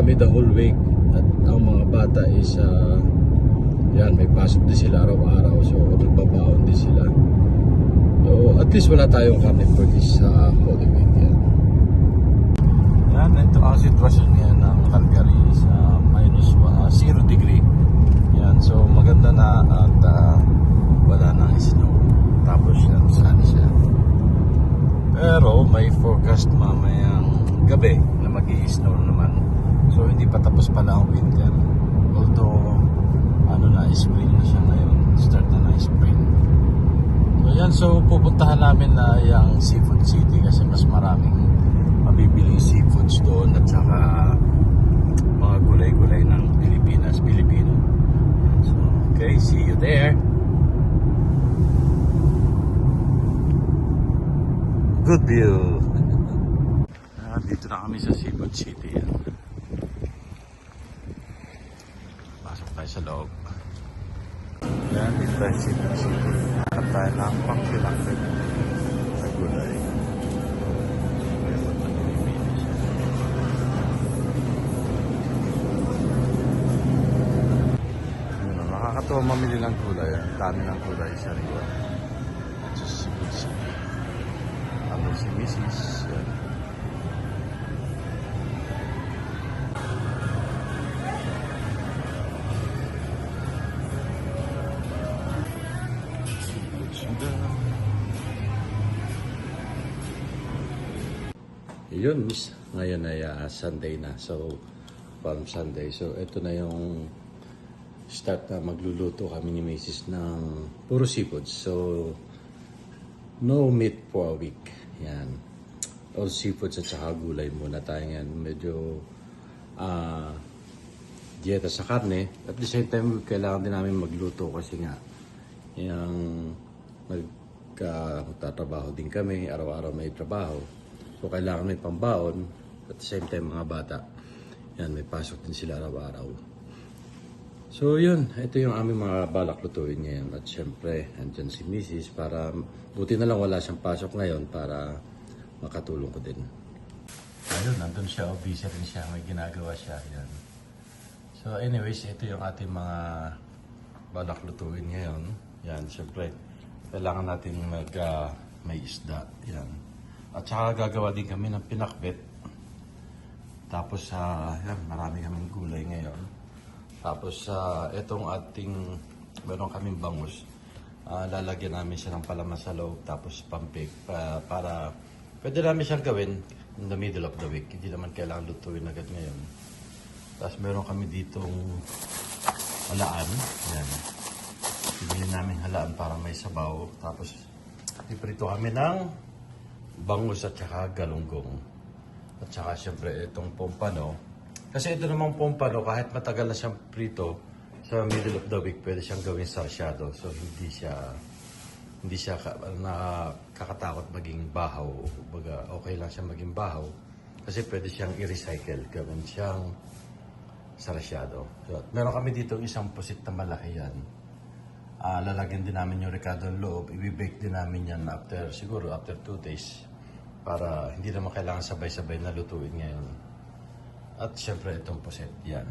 kami the whole week. At ang mga bata is yan, may pasok din sila araw-araw. So nagbabaon din sila. So at least wala tayong karne for this Holy Week. Yan, ito ang sitwasyon ngayon ng Calgary sa minus 0 degree. Yan, so maganda na at wala nang snow. Tapos yan, sunny siya. Pero may forecast mamayang gabi na mag-i-snow naman. So hindi pa tapos pala ang winter. Although ano na, spring na siya ngayon. Start na ng spring. So yan, so pupuntahan namin na yung Seafood City kasi mas maraming mabibiling seafoods doon at saka mga gulay-gulay ng Pilipino. So, okay, see you there. Good view. Dito na kami sa Seafood City. Yan. Pasok tayo sa loob. Yan, dito tayo sa Seafood City. Hanap tayo ng pang-pilangkit na gulay. Nakakatawa mamili ng gulay. Ang dami ng gulay sa riwa. Sa Seafood City. Ano si Mrs. Yan. Yun, miss. Ngayon ay Sunday na. So, Palm Sunday. So, ito na yung start na magluluto kami ni Mrs. ng puro seafoods. So, no meat for a week. Yan. All seafoods at saka gulay muna tayo yan. Medyo dieta sa karne. At the same time, kailangan din namin magluto kasi nga yung magtatrabaho din kami. Araw-araw may trabaho. So, kailangan may pambaon. At the same time, mga bata. Yan, may pasok din sila araw-araw. So, yun. Ito yung aming mga balak lutuin ngayon. At syempre, andyan si Mrs. para, buti na lang wala siyang pasok ngayon para makatulong ko din. Ayun, nandun siya. Busy rin siya. May ginagawa siya. Yan. So, anyways, ito yung ating mga balak lutuin ngayon. Yan, syempre. Kailangan natin may isda. Yan. At saka gagawa din kami ng pinakbet. Tapos yan, marami kaming gulay ngayon. Tapos itong ating, meron kaming bangus. Lalagyan namin siya ng palaman sa loob. Tapos pampik para pwede namin siyang gawin in the middle of the week. Hindi naman kailangan lutuin agad ngayon. Tapos meron kami ditong halaan. Yan. Bibili namin halaan para may sabaw. Tapos iprito kami ng bangus at saka galunggong. At saka syempre itong pompano. Kasi ito namang pompano, kahit matagal na siyang prito, sa middle of the week pwede siyang gawin sarsyado. So hindi siya nakakatakot maging bahaw. Baga, okay lang siya maging bahaw. Kasi pwede siyang i-recycle, gawin siyang sarsyado. So, meron kami dito isang pusit na malaki yan. Lalagyan din namin yung ricado loob. I-bake din namin yan siguro after 2 days. Para hindi naman kailangan sabay-sabay na lutuin ngayon. At syempre itong puset yan.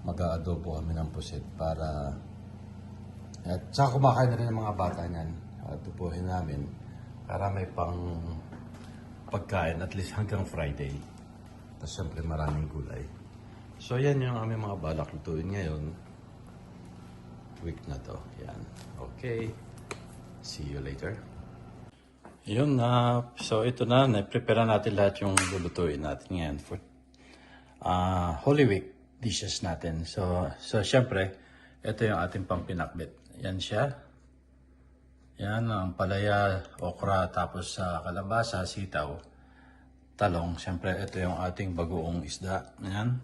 Mag-aadobo kami ng puset para... At saka kumakain na rin ng mga bata niyan. Tupuhin namin para may pang pagkain at least hanggang Friday. Tapos syempre maraming gulay. So yan yung aming mga balak lutuin ngayon. Week na to. Yan. Okay. See you later. Yun na. So ito na. Na-prepare natin lahat yung lulutuin natin ngayon for Holy Week dishes natin. So syempre, ito yung ating pampinakbit. Yan siya. Yan ang palaya, okra, tapos kalabasa, sitaw, talong. Syempre, ito yung ating bagoong isda. Yan.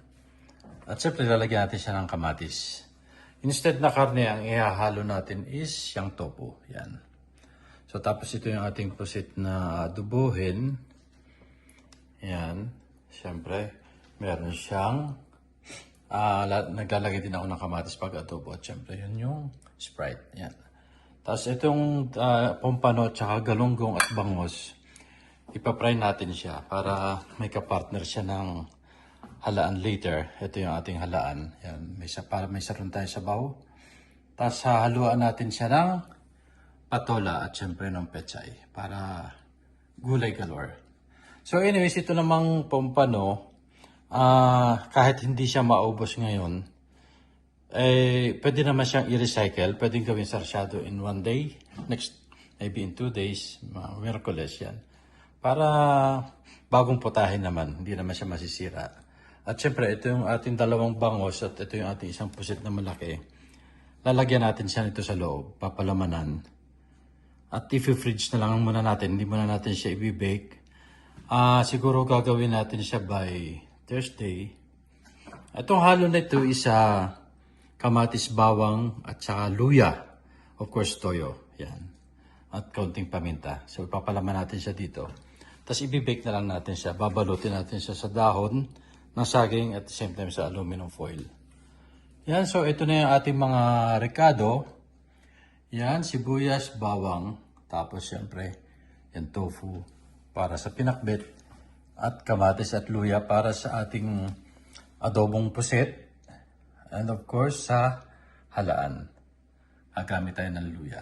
At syempre, lalagyan natin siya ng kamatis. Instead na karne, ang ihahalo natin is yung tofu. Yan. So, tapos ito yung ating pusit na adobohin. Yan. Siyempre, meron siyang, naglalagay din ako ng kamatis pag adobo. At siyempre, yun yung Sprite. Yan. Tapos itong pompano, tsaka galunggong at bangos, ipapry natin siya para may kapartner siya ng halaan later. Ito yung ating halaan. Yan, para may saron tayo sa baw. Tapos haluan natin siya ng patola at syempre ng pechay para gulay galore. So anyways, ito namang pompano, kahit hindi siya maubos ngayon, pwede naman siyang i-recycle. Pwedeng gawin sarsyado in 1 day. Next, maybe in 2 days. Miyerkules yan. Para bagong putahin naman. Hindi naman siya masisira. At syempre, ito yung ating dalawang bangos at ito yung ating isang pusit na malaki. Lalagyan natin siya nito sa loob. Papalamanan. At i-fridge na lang muna natin. Hindi muna natin siya i-bake. Siguro gagawin natin siya by Thursday. Itong halo na ito isa kamatis, bawang, at saka luya. Of course, toyo. Yan. At kaunting paminta. So, ipapalaman natin siya dito. Tapos, ibibake na lang natin siya. Babalutin natin siya sa dahon ng saging at the same time sa aluminum foil. Yan. So, ito na yung ating mga rekado. Yan. Sibuyas, bawang. Tapos, syempre, yan tofu para sa pinakbet. At kamatis at luya para sa ating adobong puset. And of course, sa halaan. Gagamit tayo ng luya.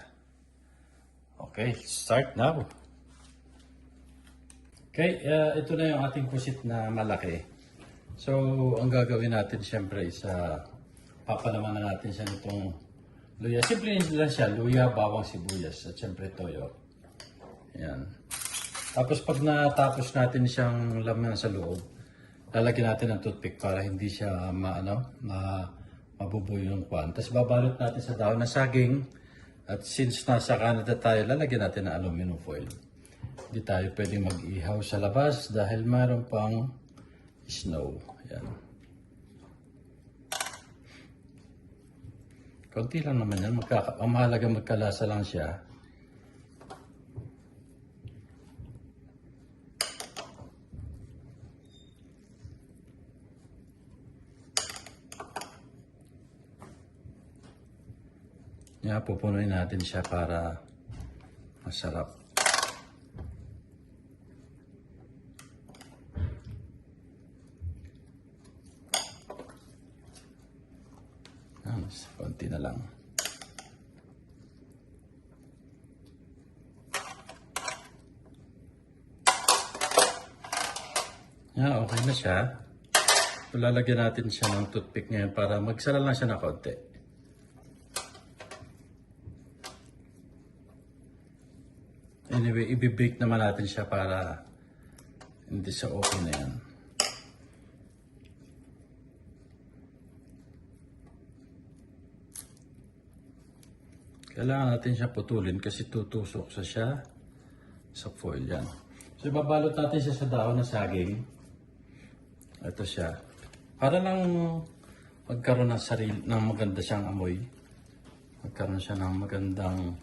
Okay, start now. Okay, ito na yung ating pusit na malaki. So, ang gagawin natin syempre is papalaman na natin siya nitong luya. Simple lang siya, luya, bawang, sibuyas, at syempre toyo. Ayan. Tapos pag natapos natin siyang laman sa loob, lalagyan natin ng toothpick para hindi siya mabubuo yung kwan. Tapos babalot natin sa dahon ng saging. At since nasa Canada tayo, lalagyan natin ng aluminum foil. Hindi tayo pwedeng mag-ihaw sa labas dahil mayroon pang snow. Yan. Konti lang naman yan. Ang mahalaga magkalasa lang siya. Yan, pupunuin natin siya para masarap. Yan, konti na lang. Yan, okay na siya. Lalagyan natin siya ng toothpick ngayon para magsara lang siya na konti. Anyway, i-bake naman natin siya para hindi siya okay na yan. Kailangan natin siya putulin kasi tutusok siya sa foil yan. So, babalot natin siya sa dahon ng saging. Ito siya. Para lang magkaroon ng maganda siyang amoy. Magkaroon siya ng magandang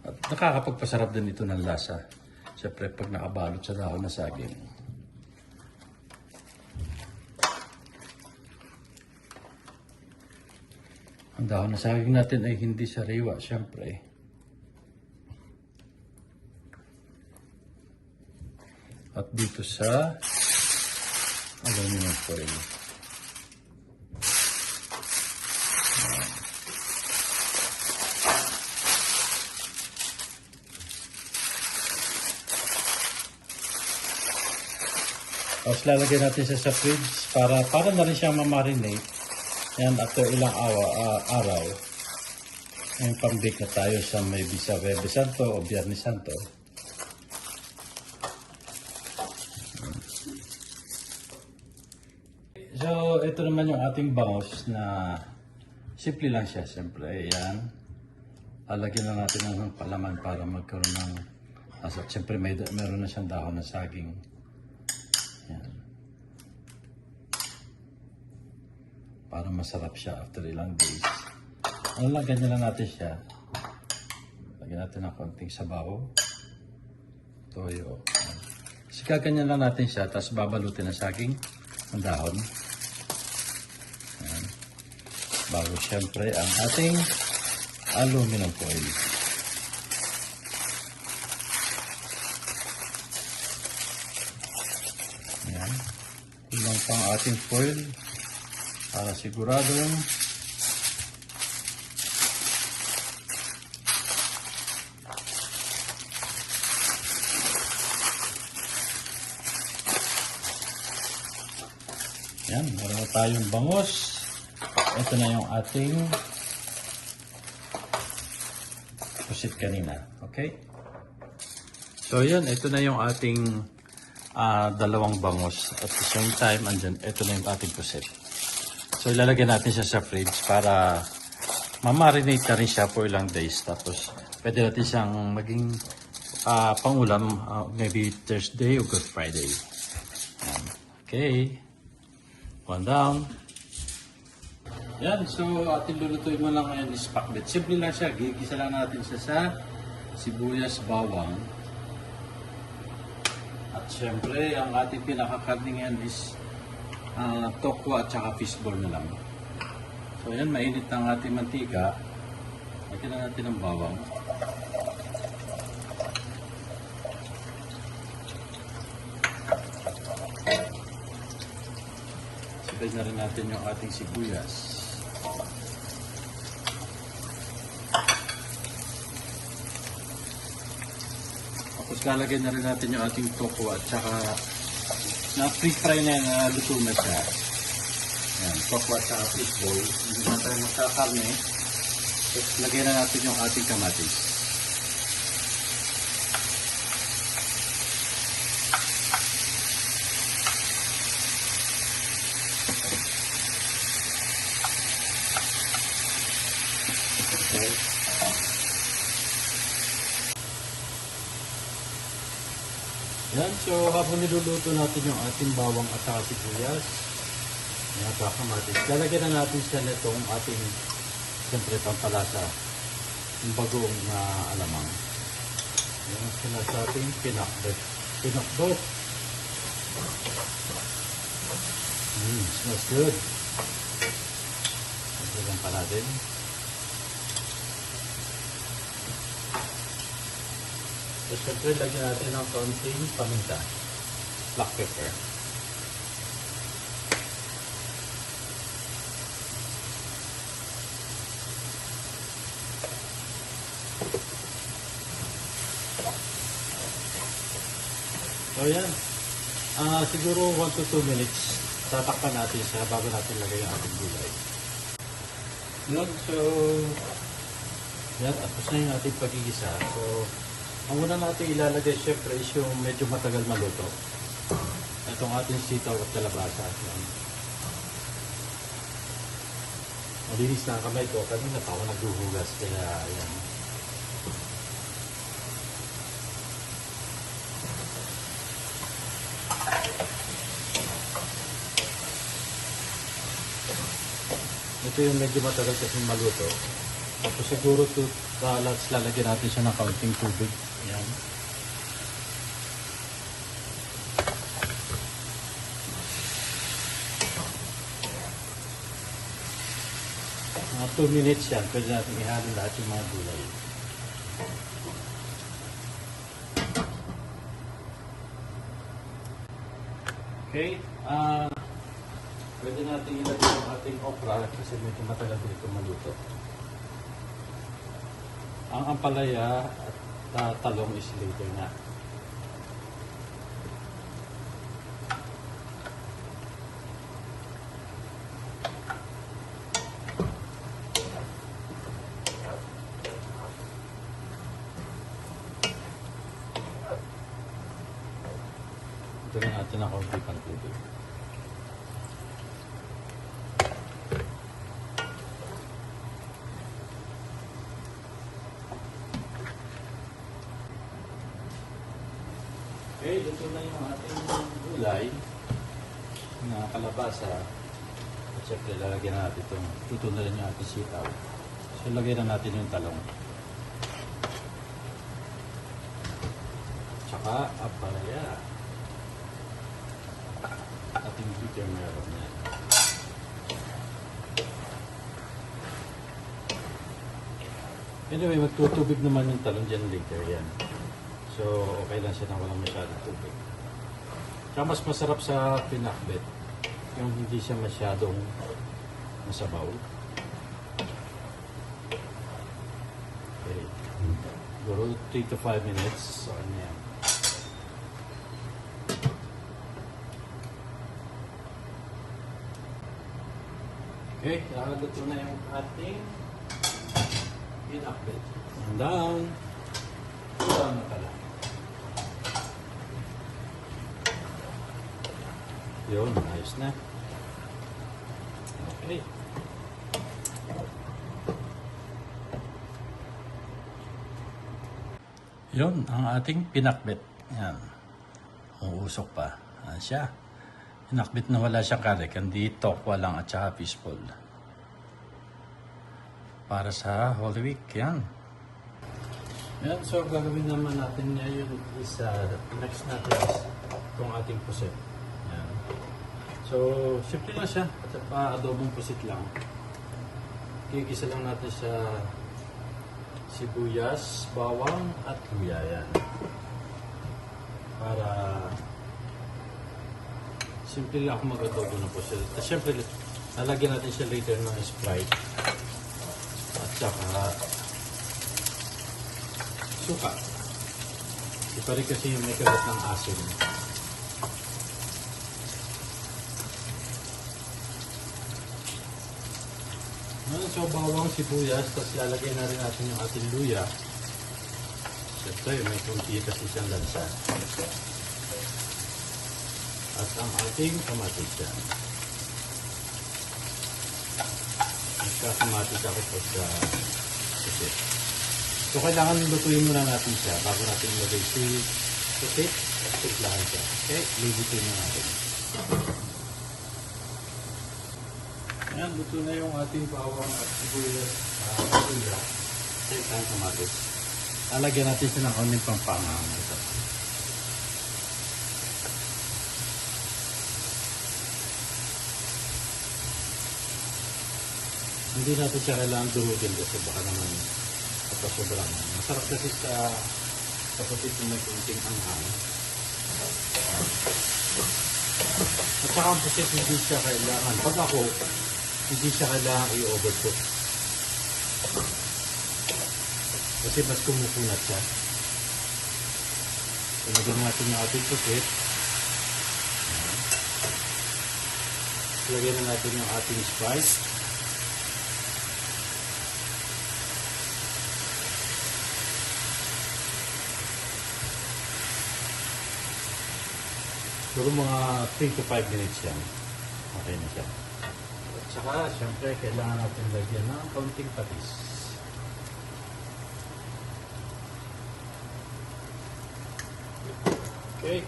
at nakakapagpasarap din ito ng lasa. Siyempre, pag nakabalot sa dahon na saging. Ang dahon na saging natin ay hindi sariwa, siyempre. At dito sa aluminum foil. Tapos lalagyan natin siya sa fridge para na rin siya ma-marinate. Yan, after ilang araw, yung pang-bake na tayo sa maybe sa Huwebes Santo o Biyernes Santo. So, ito naman yung ating bangos na simple lang siya, siyempre. Yan. Lalagyan na natin ng palaman para magkaroon ng asat. Siyempre, meron na siyang dahon na saging. Yan. Para masarap siya after ilang days. Ganyan lang natin siya. Lagyan natin ng konting sabaw. Toyo. Kasi kaganyan lang natin siya. Tapos babalutin ng saging ng dahon. Yan. Bago siyempre ang ating aluminum foil. Yan. Meron pang ating foil para siguradong yan, meron na tayong bangus. Ito na yung ating pusit kanina. Okay? So yan, ito na yung ating dalawang bangus. At the same time, andyan, ito na yung ating pusit. So ilalagay natin siya sa fridge para mamarinate na rin siya for ilang days. Tapos pwede natin siyang maging pangulam maybe Thursday o Good Friday. Yan. Okay. One down. Yan, so ating lulutuin mo lang ngayon is pakbet. Simple lang siya, gigisa lang natin siya sa sibuyas, bawang. At syempre, ang ating pinakakarning yan is tokwa at saka fishball na lang. So yan, mainit ang ating mantika. Lagyan na natin ang bawang. Sabay na rin natin yung ating sibuyas. Tapos lalagyan na rin natin yung ating tokwa at saka na pre-fry na yung luto na siya. Yan, tokwa at saka fishball. Hindi na tayo magkakarne. Tapos lagyan na natin yung ating kamatis. Okay. Yan, so habang niluluto natin yung ating bawang at saka sibuyas, yan, kamatis, lalagyan na natin siya nitong ating siyempre pampalasa, yung bagoong na alamang. Yan ang sinasabing pinakbet. Pinakbet! Smells good. Lagyan pa natin. So, syempre, lagyan natin ng kaunting paminta. Black pepper. So, yan. Siguro 1 to 2 minutes. Tatakpan natin siya bago natin lagay ang ating gulay. Yun, so, yan. Tapos na yung ating pagigisa. So, ang una natin ilalagay syempre is yung medyo matagal maluto. Itong ating sitaw at kalabasa. Yan. Malinis na ang kamay ko. Kanina pa ako naghuhugas. Kaya yan. Ito yung medyo matagal kasi maluto. Tapos siguro lalagyan natin siya ng kaunting tubig. Yan. Mga 2 minutes yan. Pwede natin ihalo lahat yung mga gulay. Okay. Pwede natin ilagay yung ating okra kasi medyo matagal dito maluto. Ang ampalaya at talong is later na. Ito na natin ang kaunti pang tubig. Okay, dito na yung ating gulay na kalabasa. At syempre, lalagyan na natin itong tuto na rin yung ating sitaw. So, lagyan na natin yung talong. Tsaka, apalaya. Ating bitter meron yan. Anyway, magtutubig naman yung talong dyan later yan. So, okay lang siya na walang masyadong tubig. Kaya mas masarap sa pinakbet Yung hindi siya masyadong masabaw. Okay. Siguro 3 to 5 minutes. So, ano yan. Okay, nakaluto na yung ating pinakbet. Down. Down na pala. Yun, ayos na. Okay. Yun, ang ating pinakbet. Yan. Uusok pa. Yan siya. Pinakbet na wala siyang karik. Hindi tokwa lang at saka fishball. Para sa Holy Week. Yan. Yan. So, gagawin naman natin ngayon is next natin is itong ating pusit. Yan. So, simple lang siya. At pa-adobong pusit lang. Kikisa lang natin sa sibuyas, bawang, at luya. Yan. Para simple lang ako mag-adobo ng pusit. At syempre, lalagyan natin siya later ng Sprite. At saka suka. Ipa rin kasi yung may kagat ng asin. So, bawang, sibuyas, tapos lalagay na rin natin yung ating luya. Siyempre, may kunti kasi siyang lansa. At ang ating kamatis yan. Nagkakamatis ako po sa pusit. So, kailangan lutuin muna natin siya bago natin ilagay si pusit at tiplahan siya. Okay, lutuin na natin. Ayan, luto na yung ating bawang at sibuyas at luya. Same time kamatis. Lalagyan natin siya ng kaunting pampangam. Ito. Hindi natin siya kailangan durugin kasi baka naman kapasobrang. Masarap kasi sa pusit na may kunting anghang. At saka ang pusit hindi siya kailangan. Pag ako, hindi siya kailangan i-overcook. Kasi mas kumukunat siya. So, lagyan natin yung ating pusit. Lagyan na natin yung ating spice. Siguro mga 3 to 5 minutes yan. Okay na siya. At saka, syempre, kailangan natin lagyan ng kaunting patis. Okay.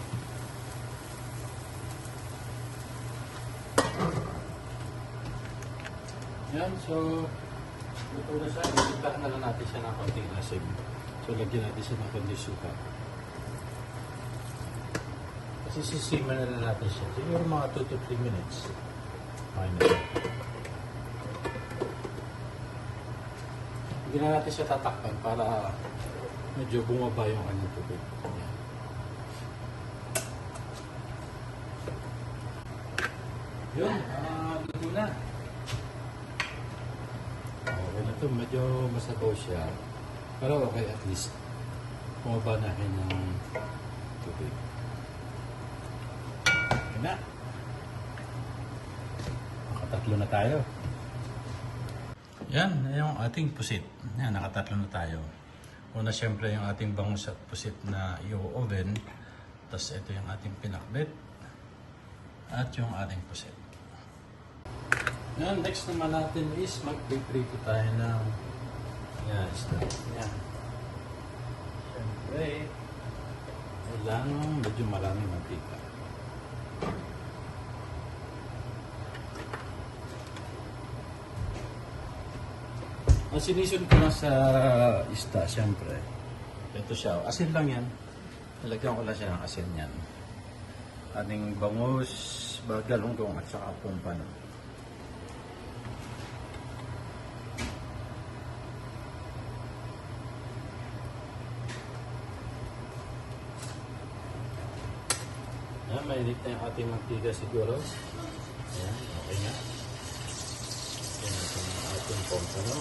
Yan, so, luto na siya. Isigtahan na lang natin siya ng kaunting asin. So, lagyan natin siya ng kaunting suka. Sisisiman na lang natin siya. Siguro mga 2 to 3 minutes. Okay na siya. Hindi na natin siya tatakpan para medyo bumaba yung kanyang tubig. Yun, luto na. Okay na ito. Medyo masabaw siya. Pero okay, at least bumaba na kanyang tubig. Na. Nakatatlo na tayo. Yan, yung ating pusit. Yan, nakatatlo na tayo. Una, syempre, yung ating bangus at pusit na i-oven. Tapos, ito yung ating pinakbet. At yung ating pusit. Yan, next naman natin is mag-prito tayo ng yan, start. Yan. Syempre, kailangan medyo maraming mantika. Ang sinison ko lang sa isda, siyempre. Ito siya. Asin lang yan. Nalagyan ko lang siya ng asin yan. Ating bangus, galunggong at saka pumpano. Ayan, mainit na yung ating mantika siguro. Ayan. pahinga. Yan natin ang ating pompano.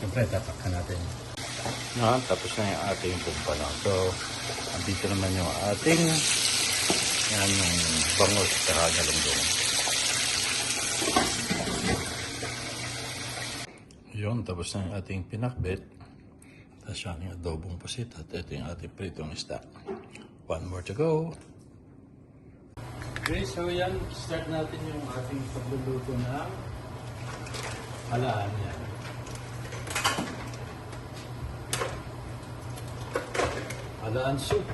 Siyempre, tatakpan natin. Tapos na yung ating pompano. So, andito naman yung ating yan yung bangos sa galunggong. Yun, tapos na yung ating pinakbet. Tapos yan yung adobong pusit at ito yung ating pritong isda. One more to go. Okay, so yan, start natin yung ating pagluluto ng halaan yan. Halaan soup.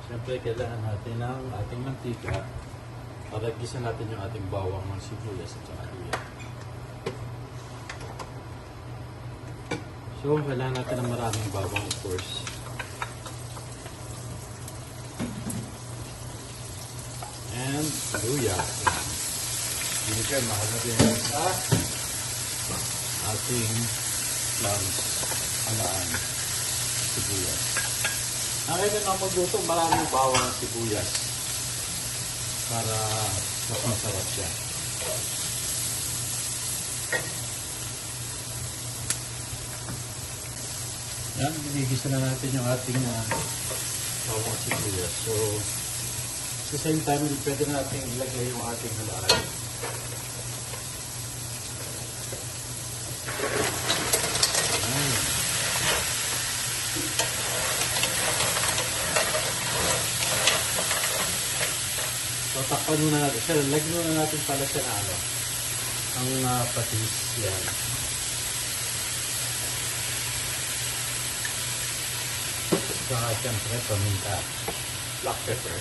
Siyempre, kailangan natin ng ating mantika para gisa natin yung ating bawang ng sibuyas at saka luya. So, kailangan natin ng maraming bawang, of course. And luya. Siyempre, mahal na din sa ating clams, halaan, sibuyas. Nakita na magluto, maraming bawang at sibuyas para mas masarap siya. Yan, ginigisa na natin yung ating bawang at sibuyas. So, at the same time, pwede natin ilagay yung ating halaan. So, takpan muna natin siya. Lagyan muna natin pala siya na ang patis yan. Saka siyempre, paminta. Black pepper.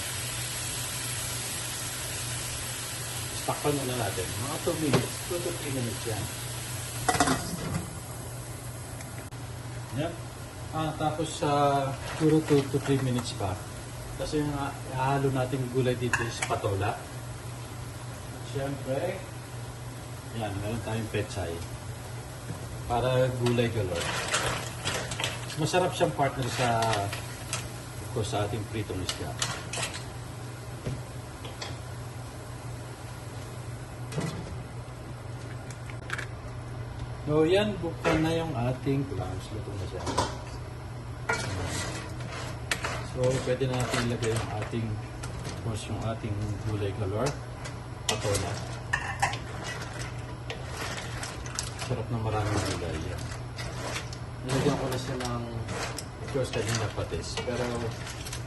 Takpan muna natin. Mga 2 minutes. 2 to 3 minutes yan. Yan. Tapos siguro 2 to 3 minutes pa. Kasi yung ihalo natin gulay dito is patola. At syempre, yan, meron tayong pechay. Para gulay galore. Masarap siyang partner sa, of course, sa ating pritong isda. So yan, buksan na yung ating clams. Luto na siya. So, pwede na natin ilagay yung ating, of course, yung ating gulay galore. Patola. Sarap na maraming gulay yan. Nilagyan ko na siya ng, of course, kanina patis. Pero,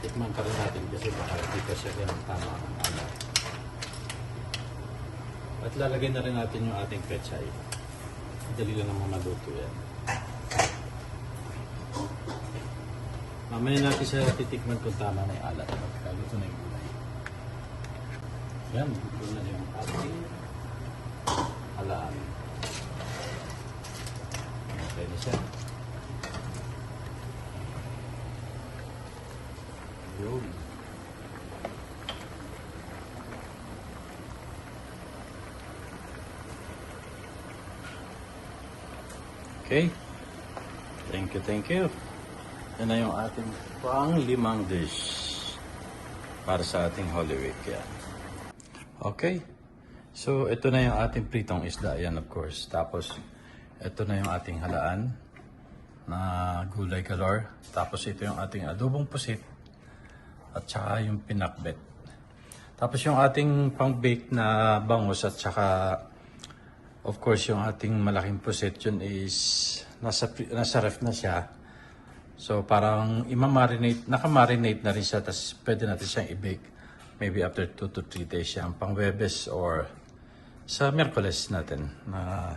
tikman pa rin natin kasi baka hindi pa siya ganang tama ang alat. At lalagay na rin natin yung ating pechay. Dali lang naman maluto yan. Mamaya natin siya titikman kung tama na yung alat. Pagkaluto na yung gulay. Yan, luto na yung ating halaan. Okay na siya. Yun. Okay. Thank you, thank you. Yan na yung ating pang-limang dish para sa ating Holy Week. Yan. Okay. So, ito na yung ating pritong isda. Yan, of course. Tapos, ito na yung ating halaan na gulay galore. Tapos, ito yung ating adobong pusit at saka yung pinakbet. Tapos, yung ating pang-bake na bangus at saka, of course, yung ating malaking pusit, yun is nasa ref na siya. So, parang imamarinate, nakamarinate na rin siya, tapos pwede natin siyang i-bake. Maybe after 2 to 3 days siya, ang pang-Webes or sa Miyerkules natin na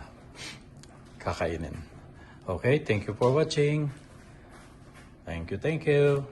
kakainin. Okay, thank you for watching. Thank you, thank you.